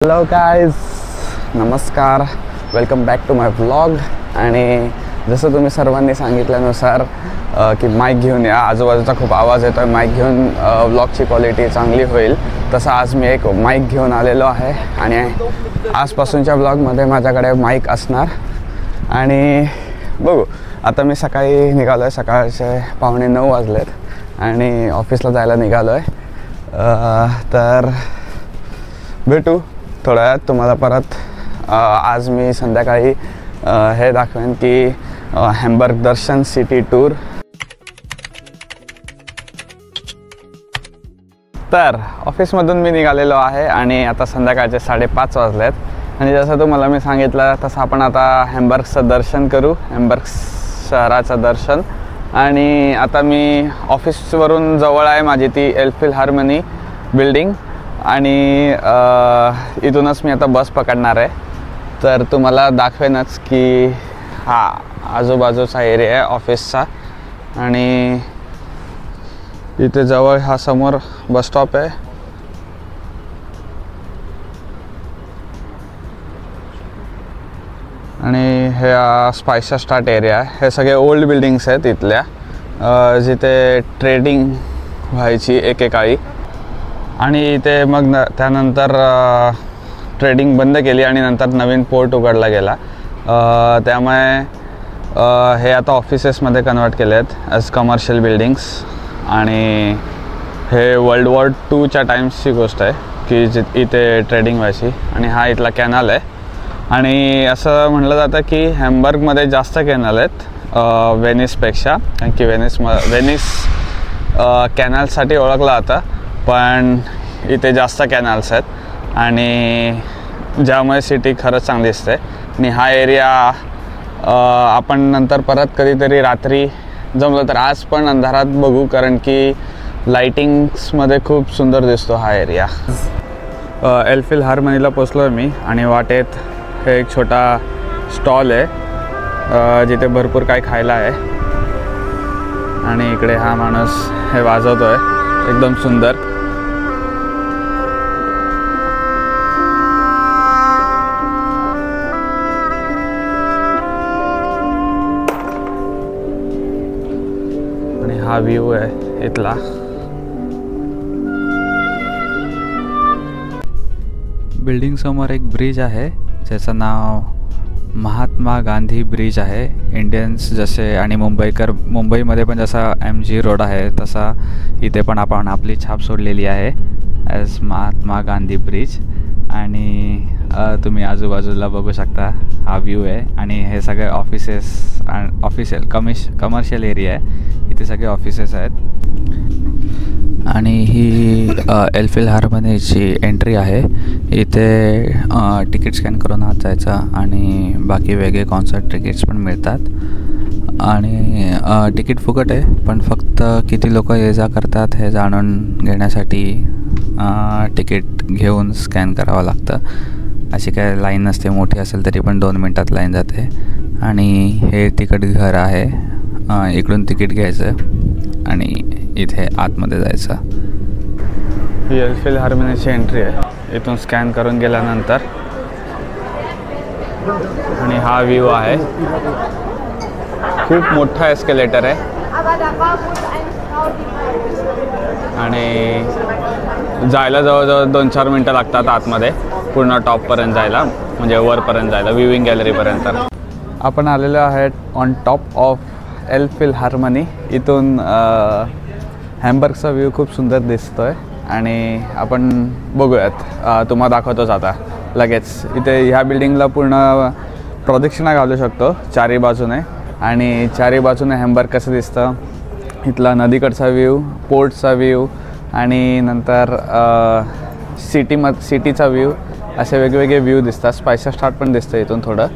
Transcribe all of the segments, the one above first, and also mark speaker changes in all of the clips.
Speaker 1: Hello guys, नमस्कार, welcome back to my vlog. आणि जसं तुम्ही सर्वांनी सांगितल्यानुसार की माईक घेऊन या, आजूबाजूचा खूप आवाज येतो आहे, माईक घेऊन व्लॉगची क्वालिटी चांगली होईल. तसं आज मी एक माईक घेऊन आलेलो आहे आणि आजपासूनच्या व्लॉगमध्ये माझ्याकडे माईक असणार. आणि बघू, आता मी सकाळी निघालो आहे, सकाळचे 8:45 वाजलेत आणि ऑफिसला जायला निघालो आहे. तर भेटू थोड्या वेळात तुम्हाला परत. आज मी संध्याकाळी हे दाखवेन की हॅम्बर्ग दर्शन सिटी टूर. तर ऑफिसमधून मी निघालेलो आहे आणि आता संध्याकाळचे 5:30 वाजलेत. आणि जसं तुम्हाला मी सांगितलं तसं आपण आता हॅम्बर्गचं दर्शन करू, हॅम्बर्ग शहराचं दर्शन. आणि आता मी ऑफिसवरून जवळ आहे माझी ती एल्फिलहार्मनी बिल्डिंग आणि इथूनच मी आता बस पकडणार आहे. तर तुम्हाला दाखवेनच की हा आजूबाजूचा एरिया आहे ऑफिसचा. आणि इथे जवळ हा समोर बस स्टॉप आहे. आणि हे स्पायस स्टार्ट एरिया आहे. हे सगळे ओल्ड बिल्डिंग्स आहेत इथल्या, जिथे ट्रेडिंग व्हायची एकेकाळी. आणि इथे मग त्यानंतर ट्रेडिंग बंद केली आणि नंतर नवीन पोर्ट उघडला गेला. त्यामुळे हे आता ऑफिसेसमध्ये कन्वर्ट केले आहेत ॲज कमर्शियल बिल्डिंग्स. आणि हे वर्ल्ड वॉर 2च्या टाईम्सची गोष्ट आहे की इथे ट्रेडिंग व्हायची. आणि हा इथला कॅनल आहे. आणि असं म्हटलं जातं की हॅम्बर्गमध्ये जास्त कॅनल आहेत वेनिसपेक्षा, कारण की वेनिस कॅनलसाठी ओळखलं जातं, पण इथे जास्त कॅनल्स आहेत आणि ज्यामुळे सिटी खरंच चांगली दिसते. आणि हा एरिया आपण नंतर परत कधीतरी रात्री जमलं तर, आज पण अंधारात बघू, कारण की लाइटिंग्समध्ये खूप सुंदर दिसतो हा एरिया. एल्फिलहार्मनीला पोचलो आहे मी आणि वाटेत हे एक छोटा स्टॉल आहे जिथे भरपूर काही खायला आहे. आणि इकडे हा माणूस हे वाजवतो आहे एकदम सुंदर. आणि हा व्ह्यू आहे इथला.
Speaker 2: बिल्डिंग समोर एक ब्रिज आहे ज्याचं नाव महात्मा गांधी ब्रिज आहे. इंडियन्स जसे आणि मुंबईमध्ये पण जसा MG रोड आहे तसा इथे पण आपण आपली छाप सोडलेली आहे ॲज महात्मा गांधी ब्रिज. आणि तुम्ही आजूबाजूला बघू शकता हा व्ह्यू आहे. आणि हे सगळे ऑफिशियल कमर्शियल एरिया आहे, इथे सगळे ऑफिसेस आहेत. आणि ही एल्फिलहार्मनीची एंट्री आहे. इथे तिकीट स्कॅन करून आत जायचं आणि बाकी वेगळे कॉन्सर्ट तिकीट्स पण मिळतात. आणि तिकीट फुकट आहे, पण फक्त किती लोक ये जा करतात हे जाणून घेण्यासाठी तिकीट घेऊन स्कॅन करावं लागतं. अशी काय लाईन नसते, मोठी असेल तरी पण 2 मिनटात लाईन जाते. आणि हे तिकीट घर आहे. इकडून तिकीट घ्यायचं आणि इथे आतमध्ये जायचं.
Speaker 1: ही एल्फिलहार्मनीची एंट्री आहे. इथून स्कॅन करून गेल्यानंतर आणि हा व्ह्यू आहे. खूप मोठा एस्केलेटर आहे आणि जायला जवळजवळ 2-4 मिनटं लागतात आतमध्ये पूर्ण टॉपपर्यंत जायला, म्हणजे वरपर्यंत जायला, व्ह्यूइंग गॅलरीपर्यंत. आपण आलेलो आहे ऑन टॉप ऑफ एल्फिलहार्मनी. इथून हॅम्बर्गचा व्ह्यू खूप सुंदर दिसतो आहे आणि आपण बघूयात, तुम्हाला दाखवतोच आता लगेच. इथे ह्या बिल्डिंगला पूर्ण प्रदक्षिणा घालू शकतो चारी बाजूने. आणि चारी बाजूने हॅम्बर्ग कसं दिसतं, इथला नदीकडचा व्ह्यू, पोर्टचा व्ह्यू आणि नंतर सिटीचा व्ह्यू, असे वेगवेगळे व्ह्यू दिसतात. स्पायस स्टार्ट पण दिसतं इथून थोडं.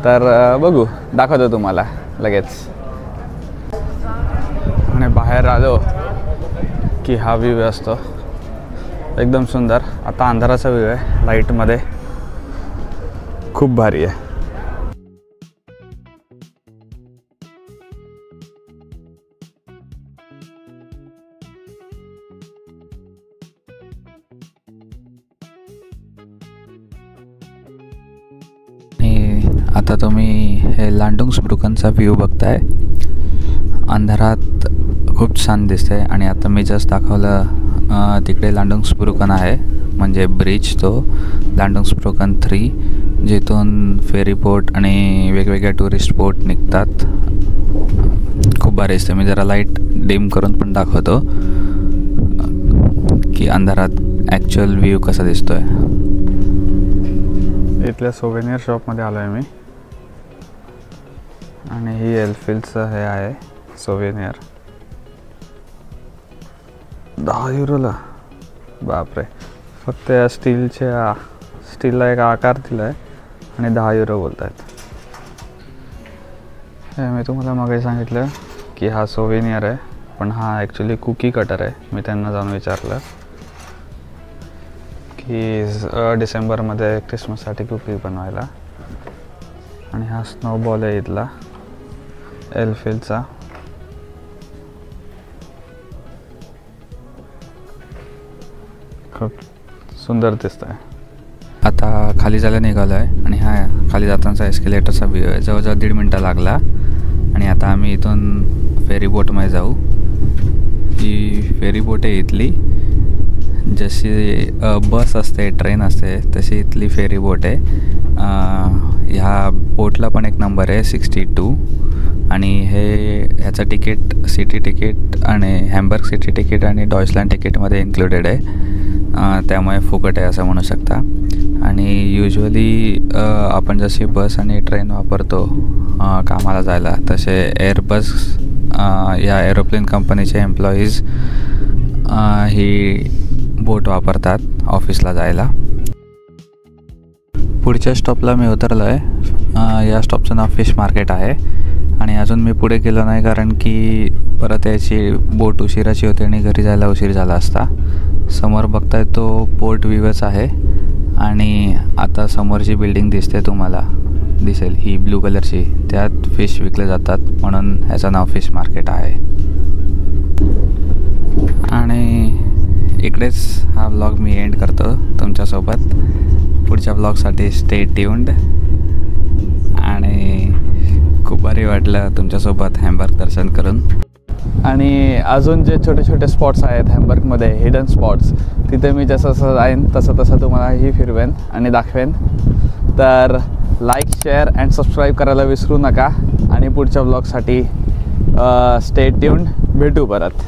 Speaker 1: तर बघू, दाखवतो तुम्हाला लगेच. आणि बाहेर आलो की हा व्ह्यू असतो एकदम सुंदर. आता अंधाराचा व्ह्यू आहे, लाईटमध्ये खूप भारी आहे.
Speaker 2: आता तुम्ही हे लांडुंग्सब्रुकनचा व्ह्यू बघताय. अंधारात खूप छान दिसते. आणि आता मी जस्ट दाखवलं तिकडे लांडुंग्सब्रुकन आहे, म्हणजे ब्रिज तो लांडुंग्सब्रुकन 3, जिथून फेरी बोट आणि वेगवेगळ्या टुरिस्ट बोट निघतात. खूप भारी दिसते. मी जरा लाईट डिम करून पण दाखवतो की अंधारात ॲक्च्युअल व्ह्यू कसा दिसतोय.
Speaker 1: इथल्या सोवेनियर शॉपमध्ये आलो आहे मी. आणि ही एल्फिलचं हे आहे सोवेनियर. 10 युरोला. बापरे. फक्त या स्टीलला एक आकार दिला आहे आणि 10 युरो बोलत आहेत. हे मी तुम्हाला मागे सांगितलं की हा सोवेनियर आहे, पण हा ॲक्च्युली कुकी कटर आहे. मी त्यांना जाऊन विचारलं की डिसेंबरमध्ये क्रिसमससाठी कुकी बनवायला. आणि हा स्नोबॉल आहे इथला एल्फिलचा. खूप सुंदर दिसत आहे.
Speaker 2: आता खाली जायला निघालो आहे आणि हा खाली जातानाचा एस्केलेटरचा व्ह्यू आहे. जवळजवळ 1.5 मिनटं लागला. आणि आता आम्ही इथून फेरी बोटमध्ये जाऊ. ही फेरी बोट आहे इथली. जशी बस असते, ट्रेन असते, तशी इथली फेरी बोट आहे. ह्या बोटला पण एक नंबर आहे 62. आणि ह्याचं तिकीट सिटी तिकीट आणि हॅम्बर्ग सिटी तिकीट आणि डॉइचलँड तिकीटमध्ये इन्क्लुडेड आहे. त्यामुळे फुकट आहे असं म्हणू शकता. आणि युजली आपण जशी बस आणि ट्रेन वापरतो कामाला जायला, तसे एअरबस या एरोप्लेन कंपनीचे एम्प्लॉईज ही बोट वापरतात ऑफिसला जायला. पुढच्या स्टॉपला मी उतरलो आहे. या स्टॉपचं नाव फिश मार्केट आहे. आणि अजून मी पुढे गेलो नाही, कारण की परत याची बोट उशिराची होती आणि घरी जायला उशीर झाला असता. समोर बघताय तो पोर्ट व्ह्यूच आहे. आणि आता समोरची बिल्डिंग दिसते तुम्हाला, दिसेल ही ब्लू कलरची, त्यात फिश विकले जातात, म्हणून ह्याचं नाव फिश मार्केट आहे. आणि इकडेच हा व्लॉग मी एंड करतो तुमच्यासोबत. पुढच्या व्लॉगसाठी स्टे ट्यून्ड. आणि खूप भारी वाटलं तुमच्यासोबत हॅम्बर्ग दर्शन करून.
Speaker 1: आणि अजून जे छोटे छोटे स्पॉट्स आहेत हॅम्बर्गमध्ये, हिडन स्पॉट्स, तिथे मी जसं जसं जाईन तसं तुम्हालाही फिरवेन आणि दाखवेन. तर लाईक, शेअर अँड सबस्क्राईब करायला विसरू नका. आणि पुढच्या व्लॉगसाठी स्टे ट्यून्ड. भेटू परत.